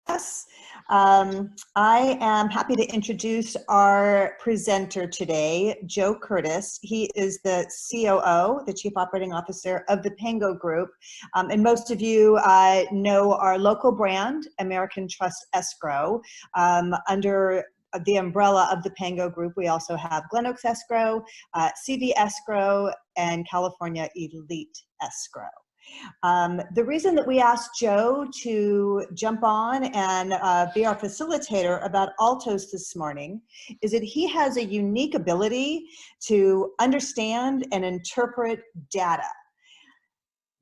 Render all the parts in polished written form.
I am happy to introduce our presenter today, Joe Curtis. He is the COO, the Chief Operating Officer of the Pango Group. And most of you know our local brand, American Trust Escrow. Under the umbrella of the Pango Group, we also have Glen Oaks Escrow, CV Escrow, and California Elite Escrow. The reason that we asked Joe to jump on and be our facilitator about Altos this morning is that he has a unique ability to understand and interpret data,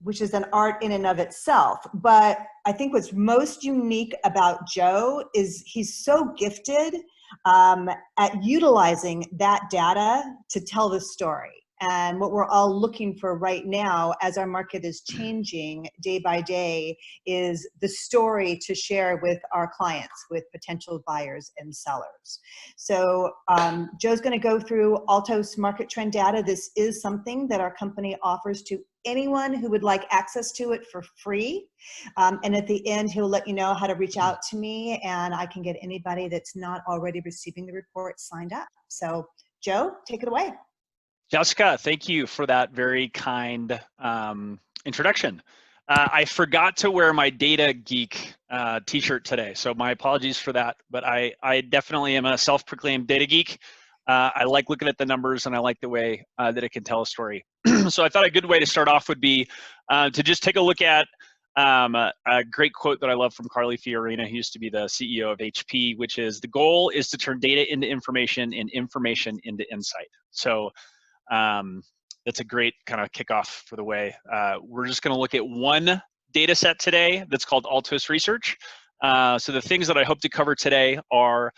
which is an art in and of itself. But I think what's most unique about Joe is he's so gifted at utilizing that data to tell the story. And what we're all looking for right now as our market is changing day by day is the story to share with our clients, with potential buyers and sellers. So Joe's going to go through Altos Market Trend Data. This is something that our company offers to anyone who would like access to it for free. And at the end, he'll let you know how to reach out to me, and I can get anybody that's not already receiving the report signed up. So Joe, take it away. Jessica, thank you for that very kind introduction. I forgot to wear my Data Geek t-shirt today, so my apologies for that, but I definitely am a self-proclaimed data geek. I like looking at the numbers, and I like the way that it can tell a story. So I thought a good way to start off would be to just take a look at a great quote that I love from Carly Fiorina, who used to be the CEO of HP, which is, "The goal is to turn data into information and information into insight." So that's a great kind of kickoff for the way. We're just going to look at one data set today that's called Altos Research. So the things that I hope to cover today are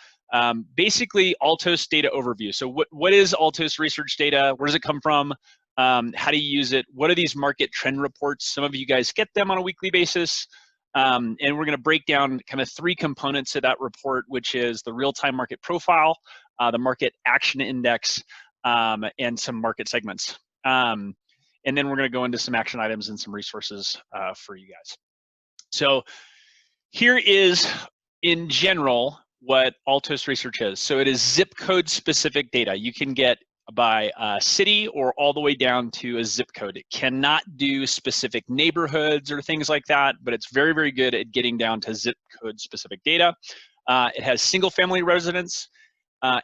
basically Altos data overview. So what is Altos Research data? Where does it come from? How do you use it? What are these market trend reports? Some of you guys get them on a weekly basis. And we're going to break down kind of three components of that report, which is the real-time market profile, the market action index, and some market segments. And then we're going to go into some action items and some resources for you guys. So here is, in general, what Altos Research is. So it is zip code specific data. You can get by city or all the way down to a zip code. It cannot do specific neighborhoods or things like that, but it's very, very good at getting down to zip code specific data. It has single family residence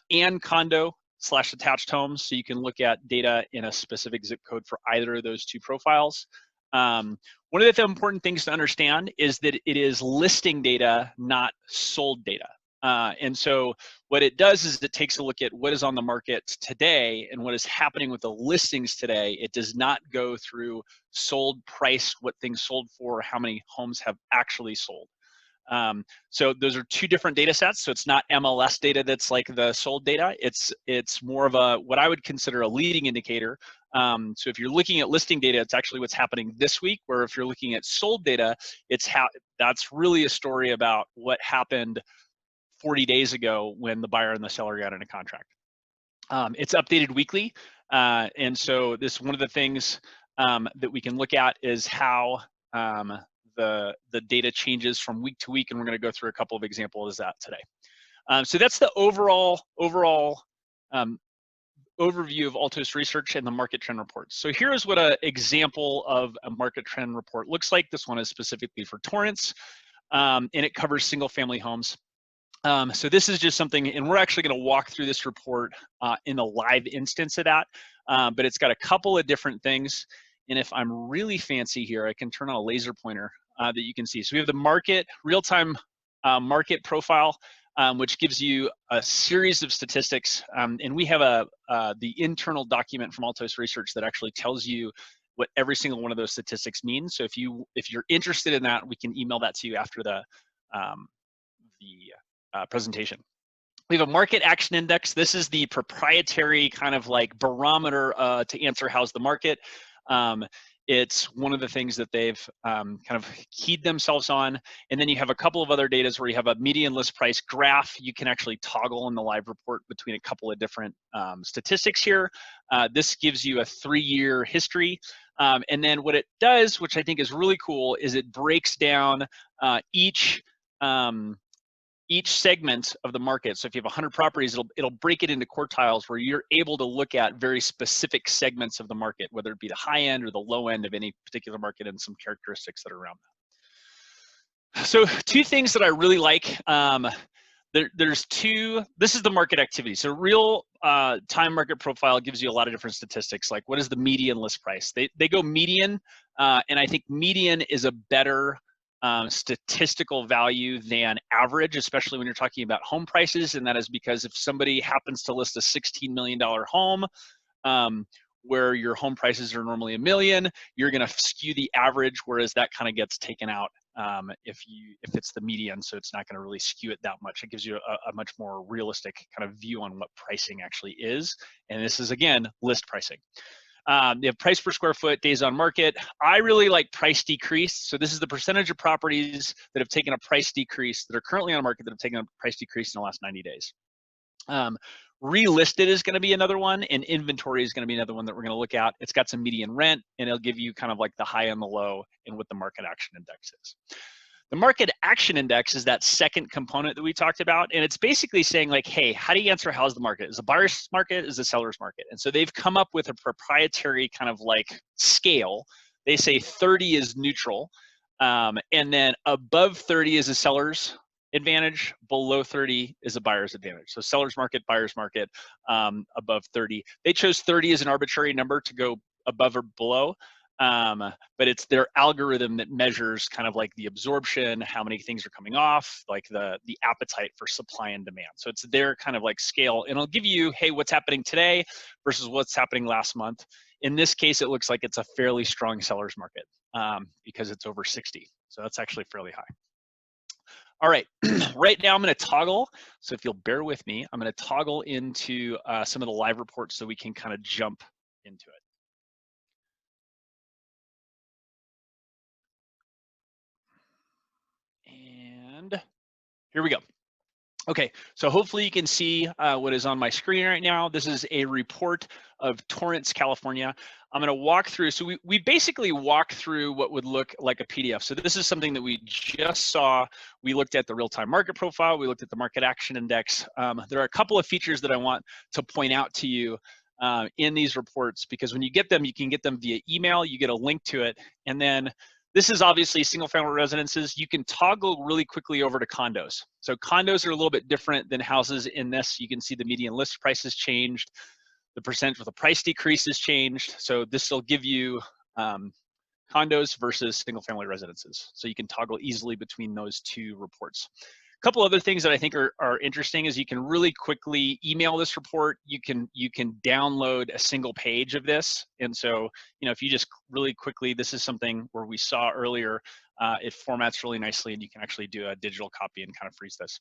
and condo / attached homes, so you can look at data in a specific zip code for either of those two profiles. One of the important things to understand is that it is listing data, not sold data. And so what it does is it takes a look at what is on the market today and what is happening with the listings today. It does not go through sold price, what things sold for, how many homes have actually sold. So those are two different data sets. So it's not MLS data that's like the sold data. It's more of a, what I would consider a leading indicator. So if you're looking at listing data, it's actually what's happening this week, where if you're looking at sold data, that's really a story about what happened 40 days ago when the buyer and the seller got into contract. It's updated weekly. And so this, one of the things that we can look at is how the data changes from week to week, and we're going to go through a couple of examples of that today. So that's the overall overview of Altos Research and the market trend reports. So here is what an example of a market trend report looks like. This one is specifically for Torrance, and it covers single family homes. So this is just something, and we're actually going to walk through this report in a live instance of that, but it's got a couple of different things. And if I'm really fancy here, I can turn on a laser pointer that you can see. So we have the market, real-time market profile, which gives you a series of statistics. And we have the internal document from Altos Research that actually tells you what every single one of those statistics means. So if you're interested in that, we can email that to you after the presentation. We have a market action index. This is the proprietary kind of like barometer to answer how's the market. It's one of the things that they've kind of keyed themselves on. And then you have a couple of other data where you have a median list price graph. You can actually toggle in the live report between a couple of different statistics here. This gives you a 3-year history. And then what it does, which I think is really cool, is it breaks down each each segment of the market. So if you have 100 properties, it'll break it into quartiles where you're able to look at very specific segments of the market, whether it be the high end or the low end of any particular market and some characteristics that are around that. So two things that I really like. There's two, this is the market activity. So real time market profile gives you a lot of different statistics, like what is the median list price? They go median, and I think median is a better statistical value than average, especially when you're talking about home prices. And that is because if somebody happens to list a $16 million home, where your home prices are normally $1 million, you're going to skew the average, whereas that kind of gets taken out if it's the median, so it's not going to really skew it that much. It gives you a much more realistic kind of view on what pricing actually is. And this is, again, list pricing. You have price per square foot, days on market. I really like price decrease. So this is the percentage of properties that have taken a price decrease, that are currently on the market, that have taken a price decrease in the last 90 days. Relisted is going to be another one, and inventory is going to be another one that we're going to look at. It's got some median rent, and it'll give you kind of like the high and the low and what the market action index is. The market action index is that second component that we talked about, and it's basically saying like, hey, how do you answer how's the market? Is the buyer's market? Is the seller's market? And so they've come up with a proprietary kind of like scale. They say 30 is neutral, and then above 30 is a seller's advantage, below 30 is a buyer's advantage. So seller's market, buyer's market, above 30. They chose 30 as an arbitrary number to go above or below. But it's their algorithm that measures kind of like the absorption, how many things are coming off, like the appetite for supply and demand. So it's their kind of like scale, and it'll give you, hey, what's happening today versus what's happening last month. In this case, it looks like it's a fairly strong seller's market because it's over 60. So that's actually fairly high. All right, right now I'm going to toggle. So if you'll bear with me, I'm going to toggle into some of the live reports so we can kind of jump into it. And here we go. Okay, so hopefully you can see what is on my screen right now. This is a report of Torrance, California. I'm going to walk through. So we basically walk through what would look like a PDF. So this is something that we just saw. We looked at the real-time market profile. We looked at the market action index. There are a couple of features that I want to point out to you in these reports, because when you get them, you can get them via email. You get a link to it, and then this is obviously single-family residences. You can toggle really quickly over to condos. So condos are a little bit different than houses in this. You can see the median list price has changed. The percent with the price decrease has changed. So this will give you condos versus single-family residences. So you can toggle easily between those two reports. A couple other things that I think are interesting is you can really quickly email this report. You can download a single page of this. And so, you know, if you just really quickly, this is something where we saw earlier, it formats really nicely, and you can actually do a digital copy and kind of freeze this.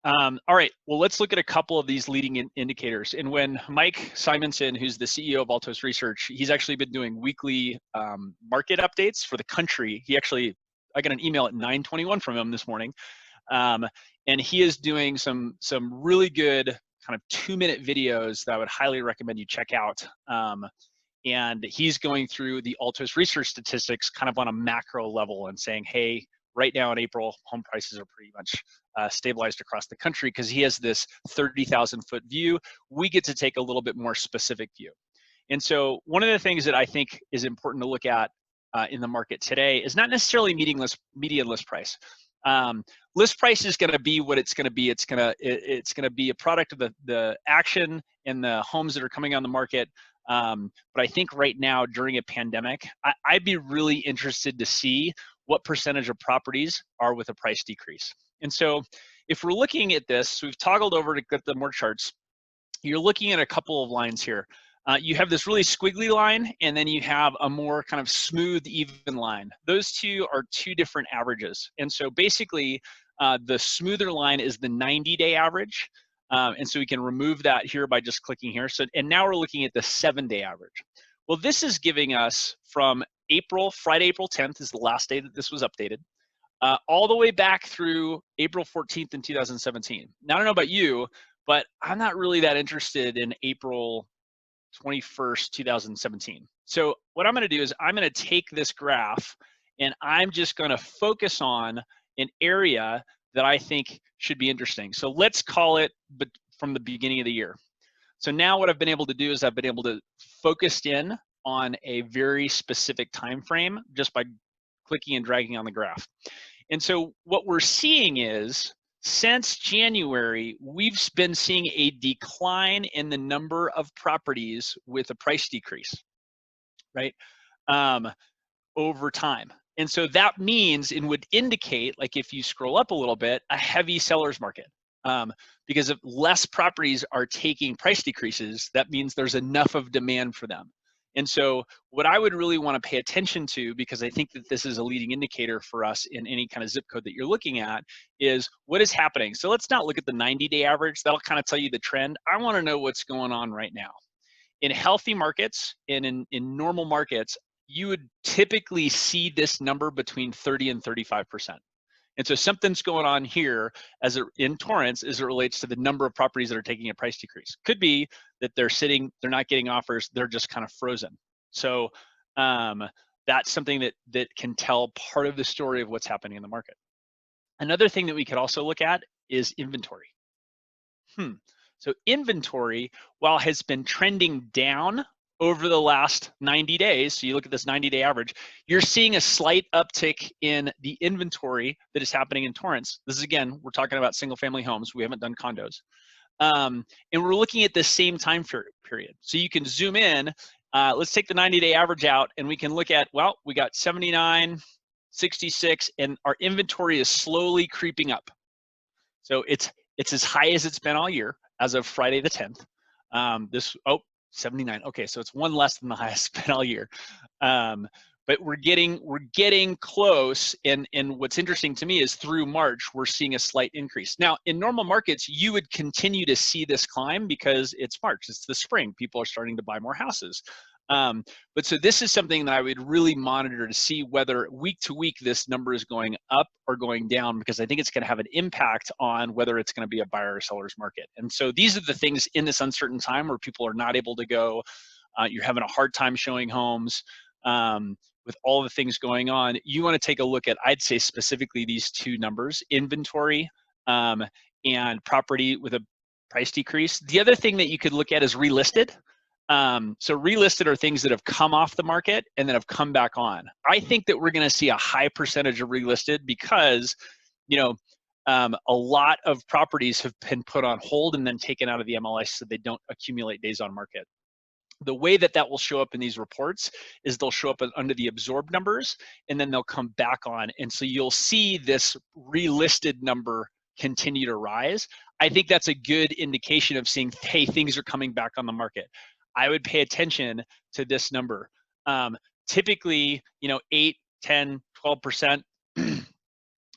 All right, well, let's look at a couple of these leading indicators. And when Mike Simonson, who's the CEO of Altos Research, he's actually been doing weekly market updates for the country. I got an email at 9:21 from him this morning, and he is doing some really good kind of 2-minute videos that I would highly recommend you check out. And he's going through the Altos Research statistics kind of on a macro level and saying, hey, right now in April, home prices are pretty much stabilized across the country, because he has this 30,000-foot view. We get to take a little bit more specific view. And so one of the things that I think is important to look at in the market today is not necessarily median list price. List price is going to be what it's going to be. It's going to be a product of the action and the homes that are coming on the market. But I think right now during a pandemic, I'd be really interested to see what percentage of properties are with a price decrease. And so if we're looking at this, so we've toggled over to get the more charts. You're looking at a couple of lines here. You have this really squiggly line, and then you have a more kind of smooth, even line. Those two are two different averages. And so basically, the smoother line is the 90-day average. And so we can remove that here by just clicking here. So, and now we're looking at the 7-day average. Well, this is giving us from Friday, April 10th is the last day that this was updated, all the way back through April 14th in 2017. Now, I don't know about you, but I'm not really that interested in April 21st, 2017. So what I'm going to do is I'm going to take this graph and I'm just going to focus on an area that I think should be interesting. So let's call it but from the beginning of the year. So now what I've been able to do is I've been able to focus in on a very specific time frame just by clicking and dragging on the graph. And so what we're seeing is since January, we've been seeing a decline in the number of properties with a price decrease, right? Over time. And so that means it would indicate, like if you scroll up a little bit, a heavy seller's market. Because if less properties are taking price decreases, that means there's enough of demand for them. And so what I would really want to pay attention to, because I think that this is a leading indicator for us in any kind of zip code that you're looking at, is what is happening. So let's not look at the 90-day average. That'll kind of tell you the trend. I want to know what's going on right now. In healthy markets and in normal markets, you would typically see this number between 30 and 35%. And so something's going on here in Torrance as it relates to the number of properties that are taking a price decrease. Could be that they're not getting offers, they're just kind of frozen. So that's something that can tell part of the story of what's happening in the market. Another thing that we could also look at is inventory. So inventory, while has been trending down over the last 90 days, so you look at this 90-day average, you're seeing a slight uptick in the inventory that is happening in Torrance. This is, again, we're talking about single-family homes. We haven't done condos. And we're looking at the same time period. So you can zoom in. Let's take the 90-day average out, and we can look at, well, we got 79, 66, and our inventory is slowly creeping up. So it's as high as it's been all year as of Friday the 10th. 79. Okay, so it's one less than the highest been all year. But we're getting close. And what's interesting to me is through March, we're seeing a slight increase. Now, in normal markets, you would continue to see this climb because it's March, it's the spring. People are starting to buy more houses. But so this is something that I would really monitor to see whether week to week this number is going up or going down, because I think it's going to have an impact on whether it's going to be a buyer or seller's market. And so these are the things in this uncertain time where people are not able to go, you're having a hard time showing homes, with all the things going on. You want to take a look at, I'd say specifically these two numbers, inventory and property with a price decrease. The other thing that you could look at is relisted. So relisted are things that have come off the market and then have come back on. I think that we're going to see a high percentage of relisted because, a lot of properties have been put on hold and then taken out of the MLS so they don't accumulate days on market. The way that will show up in these reports is they'll show up under the absorbed numbers and then they'll come back on. And so you'll see this relisted number continue to rise. I think that's a good indication of seeing, hey, things are coming back on the market. I would pay attention to this number. Typically, 8, 10, 12%,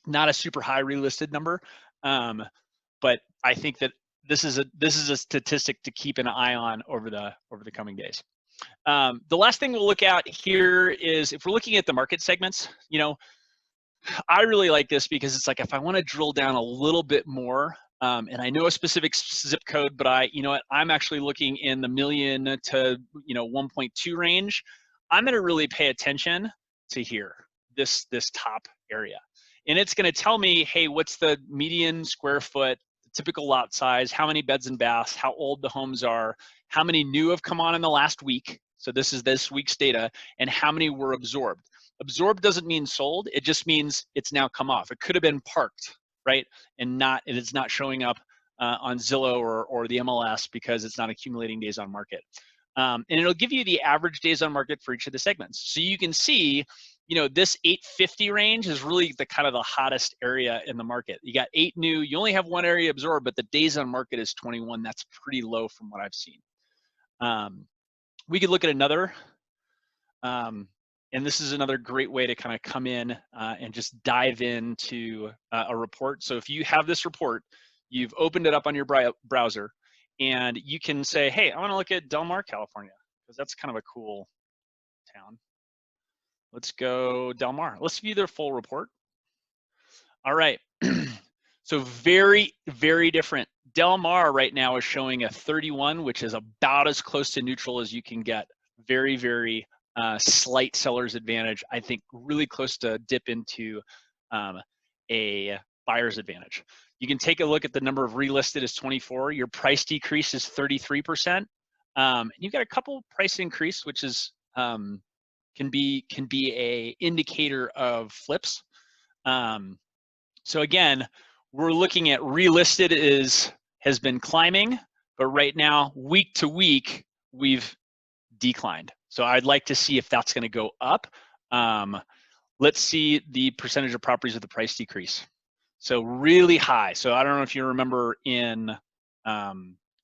not a super high relisted number. But I think that this is a statistic to keep an eye on over the coming days. The last thing we'll look at here is if we're looking at the market segments, I really like this because it's like if I want to drill down a little bit more, and I know a specific zip code, but I'm actually looking in the million to 1.2 range. I'm going to really pay attention to here, this top area, and it's going to tell me, hey, what's the median square foot, the typical lot size, how many beds and baths, how old the homes are, how many new have come on in the last week. So this is this week's data, and how many were absorbed. Absorbed doesn't mean sold. It just means it's now come off. It could have been parked, right? And it's not showing up on Zillow or the MLS because it's not accumulating days on market. And it'll give you the average days on market for each of the segments. So you can see, this 850 range is really the kind of the hottest area in the market. You got 8 new, you only have one area absorbed, but the days on market is 21. That's pretty low from what I've seen. We could look at another, and this is another great way to kind of come in and just dive into a report. So if you have this report, you've opened it up on your browser, and you can say, hey, I want to look at Del Mar, California, because that's kind of a cool town. Let's go Del Mar. Let's view their full report. All right. So very, very different. Del Mar right now is showing a 31, which is about as close to neutral as you can get. Very, very slight seller's advantage. I think really close to dip into a buyer's advantage. You can take a look at the number of relisted is 24. Your price decrease is 33%. And you've got a couple price increase, which is can be a indicator of flips. So again, we're looking at relisted has been climbing, but right now, week to week, we've declined. So I'd like to see if that's going to go up. Let's see the percentage of properties with the price decrease. So really high. So I don't know if you remember in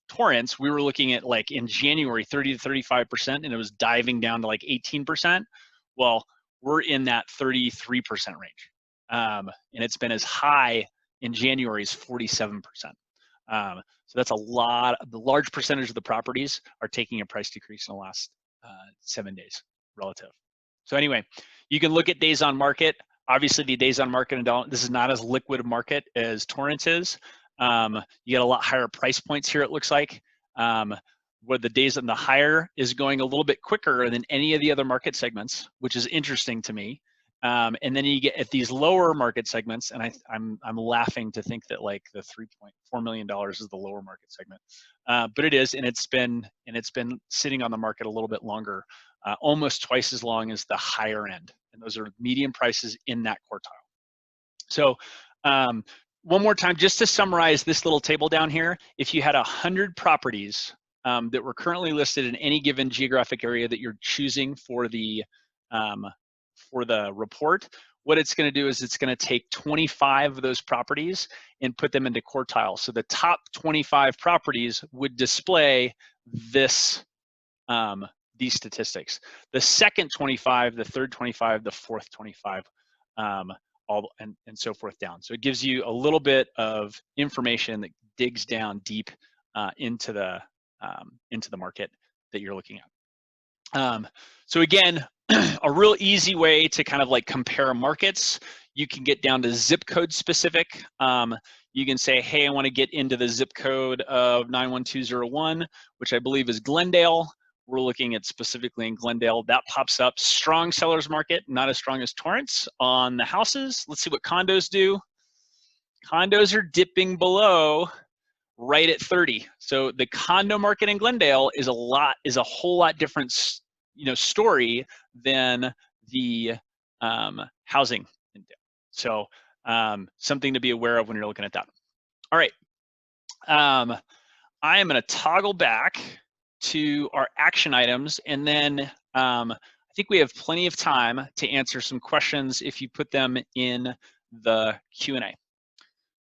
Torrance, we were looking at like in January 30 to 35%, and it was diving down to like 18%. Well, we're in that 33% range. And it's been as high in January as 47%. So that's a lot. The large percentage of the properties are taking a price decrease in the last 7 days relative. So anyway, you can look at days on market. Obviously, the days on market, and this is not as liquid a market as Torrance is. You get a lot higher price points here, it looks like. Where the days on the higher is going a little bit quicker than any of the other market segments, which is interesting to me. And then you get at these lower market segments, and I'm laughing to think that like the $3.4 million is the lower market segment, but it is, and it's been sitting on the market a little bit longer, almost twice as long as the higher end, and those are median prices in that quartile. So one more time, just to summarize this little table down here, if you had 100 properties that were currently listed in any given geographic area that you're choosing for the report, what it's going to do is it's going to take 25 of those properties and put them into quartiles. So the top 25 properties would display this, these statistics. The second 25, the third 25, the fourth 25, all and so forth down. So it gives you a little bit of information that digs down deep into the market that you're looking at. So again, a real easy way to kind of like compare markets. You can get down to zip code specific. You can say, hey, I want to get into the zip code of 91201, which I believe is Glendale. We're looking at specifically in Glendale. That pops up. Strong sellers market, not as strong as Torrance on the houses. Let's see what condos do. Condos are dipping below right at 30. So the condo market in Glendale is a whole lot different, story than the housing. So something to be aware of when you're looking at that. All right. I am going to toggle back to our action items, and then I think we have plenty of time to answer some questions if you put them in the Q&A.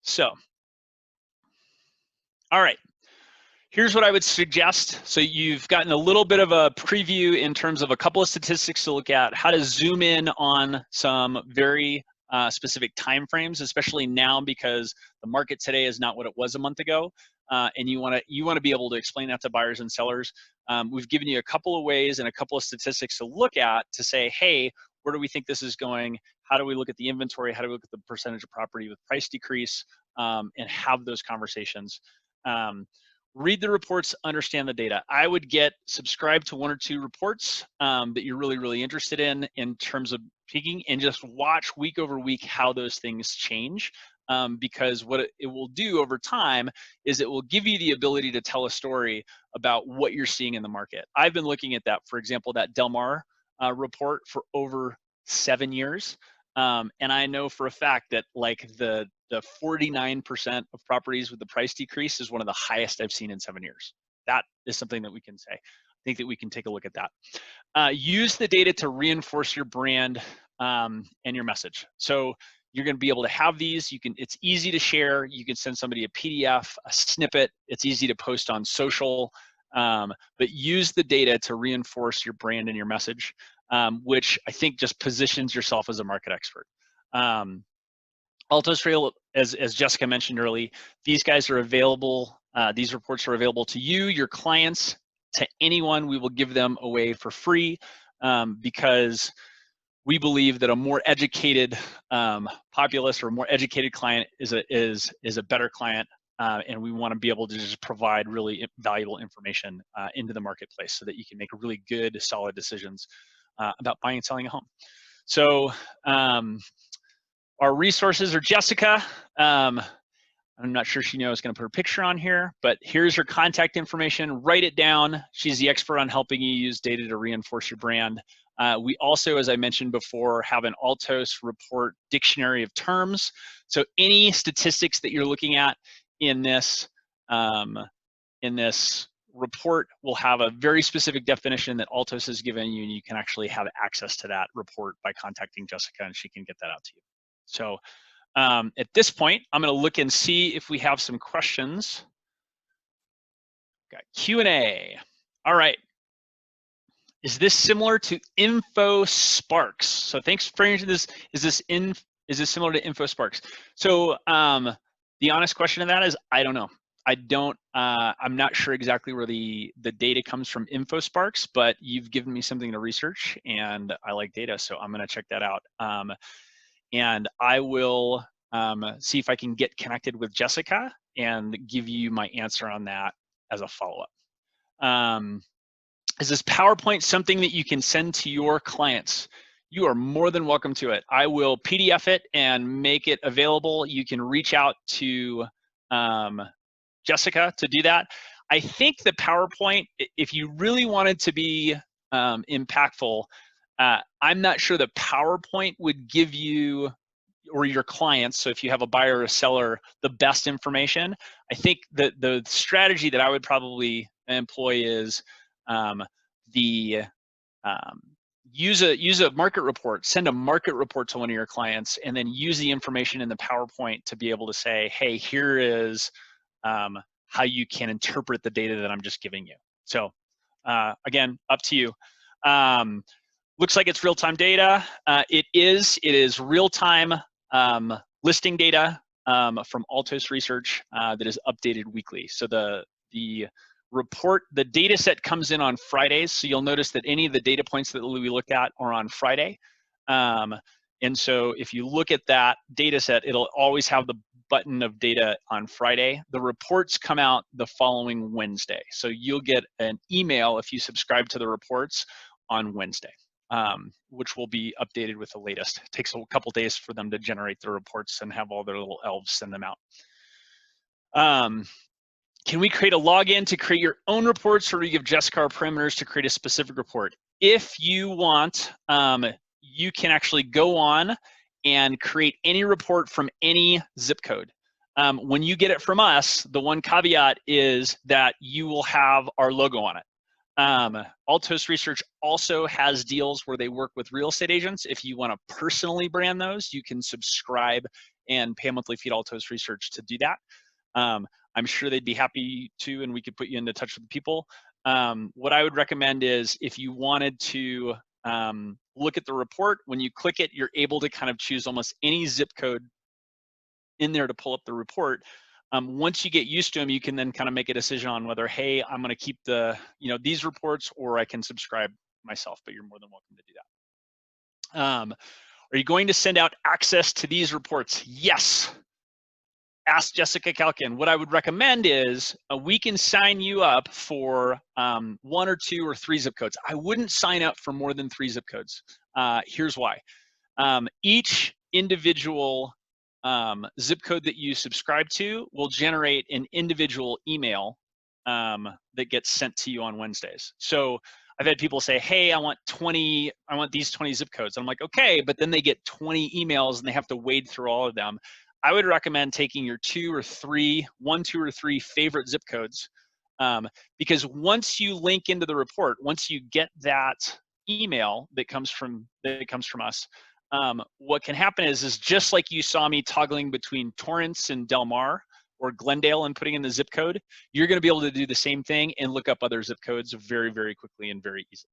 So, all right. Here's what I would suggest. So you've gotten a little bit of a preview in terms of a couple of statistics to look at, how to zoom in on some very specific timeframes, especially now because the market today is not what it was a month ago, and you want to be able to explain that to buyers and sellers. We've given you a couple of ways and a couple of statistics to look at to say, hey, where do we think this is going? How do we look at the inventory? How do we look at the percentage of property with price decrease, and have those conversations? Read the reports, understand the data. I would subscribe to 1 or 2 reports that you're really, really interested in terms of peaking, and just watch week over week how those things change. Because what it will do over time is it will give you the ability to tell a story about what you're seeing in the market. I've been looking at that, for example, that Del Mar report for over 7 years. And I know for a fact that like the 49% of properties with the price decrease is one of the highest I've seen in 7 years. That is something that we can say. I think that we can take a look at that. Use the data to reinforce your brand and your message. So you're going to be able to have these. It's easy to share. You can send somebody a PDF, a snippet. It's easy to post on social. But use the data to reinforce your brand and your message, which I think just positions yourself as a market expert. Altos Real, as Jessica mentioned earlier, these guys are available. These reports are available to you, your clients, to anyone. We will give them away for free because we believe that a more educated populace or a more educated client is a better client, and we want to be able to just provide really valuable information into the marketplace so that you can make really good, solid decisions about buying and selling a home. So Our resources are Jessica. I'm not sure she knows going to put her picture on here, but here's her contact information. Write it down. She's the expert on helping you use data to reinforce your brand. We also, as I mentioned before, have an Altos report dictionary of terms. So any statistics that you're looking at in this report will have a very specific definition that Altos has given you, and you can actually have access to that report by contacting Jessica, and she can get that out to you. So at this point, I'm going to look and see if we have some questions. Got Q&A. All right. Is this similar to InfoSparks? So thanks for bringing this. Is this similar to InfoSparks? So the honest question of that is I don't know. I'm not sure exactly where the data comes from InfoSparks, but you've given me something to research, and I like data, so I'm going to check that out. And I will see if I can get connected with Jessica and give you my answer on that as a follow-up. Is this PowerPoint something that you can send to your clients? You are more than welcome to it. I will PDF it and make it available. You can reach out to Jessica to do that. I think the PowerPoint, if you really wanted to be impactful, I'm not sure the PowerPoint would give you or your clients, so if you have a buyer or a seller, the best information. I think that the strategy that I would probably employ is use a market report, send a market report to one of your clients, and then use the information in the PowerPoint to be able to say, hey, here is how you can interpret the data that I'm just giving you. So again, up to you. Looks like it's real-time data. It is real-time listing data from Altos Research that is updated weekly. So the report, the data set comes in on Fridays. So you'll notice that any of the data points that we look at are on Friday. And so if you look at that data set, it'll always have the button of data on Friday. The reports come out the following Wednesday. So you'll get an email if you subscribe to the reports on Wednesday, which will be updated with the latest. It takes a couple days for them to generate the reports and have all their little elves send them out. Can we create a login to create your own reports, or do you give Jessica our parameters to create a specific report? If you want, you can actually go on and create any report from any zip code. When you get it from us, the one caveat is that you will have our logo on it. Altos Research also has deals where they work with real estate agents. If you want to personally brand those, you can subscribe and pay a monthly fee to Altos Research to do that. I'm sure they'd be happy to, and we could put you into touch with people. What I would recommend is if you wanted to look at the report, when you click it, you're able to kind of choose almost any zip code in there to pull up the report. Once you get used to them, you can then kind of make a decision on whether, hey, I'm going to keep these reports, or I can subscribe myself, but you're more than welcome to do that. Are you going to send out access to these reports? Yes. Ask Jessica Kalkin. What I would recommend is we can sign you up for 1 or 2 or 3 zip codes. I wouldn't sign up for more than 3 zip codes. Here's why. Each individual zip code that you subscribe to will generate an individual email that gets sent to you on Wednesdays. So I've had people say, hey, I want these 20 zip codes. I'm like, okay, but then they get 20 emails and they have to wade through all of them. I would recommend taking your 2 or 3 favorite zip codes, because once you link into the report, once you get that email that comes from us, what can happen is just like you saw me toggling between Torrance and Del Mar or Glendale and putting in the zip code, you're going to be able to do the same thing and look up other zip codes very, very quickly and very easily.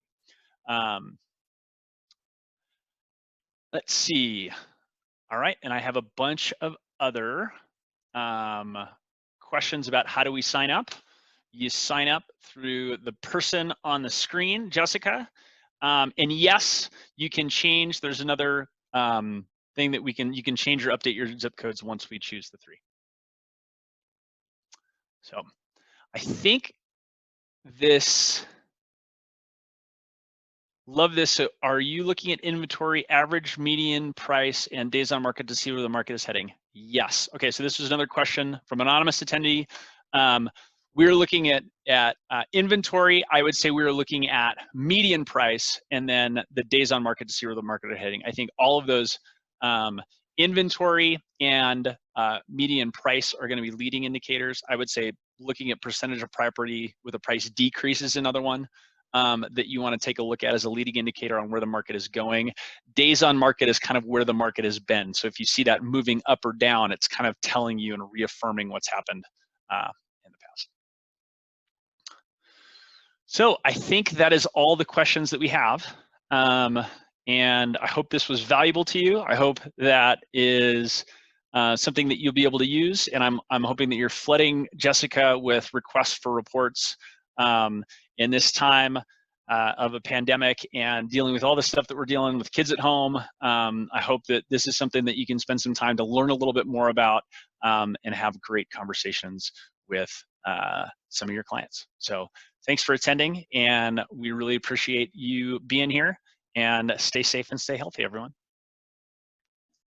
Let's see. All right, and I have a bunch of other questions about how do we sign up. You sign up through the person on the screen, Jessica. And yes, you can change. There's another thing that you can change or update your zip codes once we choose the 3. So I think this Love this. So are you looking at inventory, average, median price, and days on market to see where the market is heading? Yes. Okay, so this was another question from anonymous attendee. We're looking at inventory. I would say we're looking at median price and then the days on market to see where the market are heading. I think all of those inventory and median price are going to be leading indicators. I would say looking at percentage of property with a price decrease is another one that you want to take a look at as a leading indicator on where the market is going. Days on market is kind of where the market has been. So if you see that moving up or down, it's kind of telling you and reaffirming what's happened in the past. So I think that is all the questions that we have. And I hope this was valuable to you. I hope that is something that you'll be able to use. And I'm hoping that you're flooding Jessica with requests for reports in this time of a pandemic and dealing with all the stuff that we're dealing with kids at home. I hope that this is something that you can spend some time to learn a little bit more about and have great conversations with some of your clients. So thanks for attending, and we really appreciate you being here, and stay safe and stay healthy, everyone.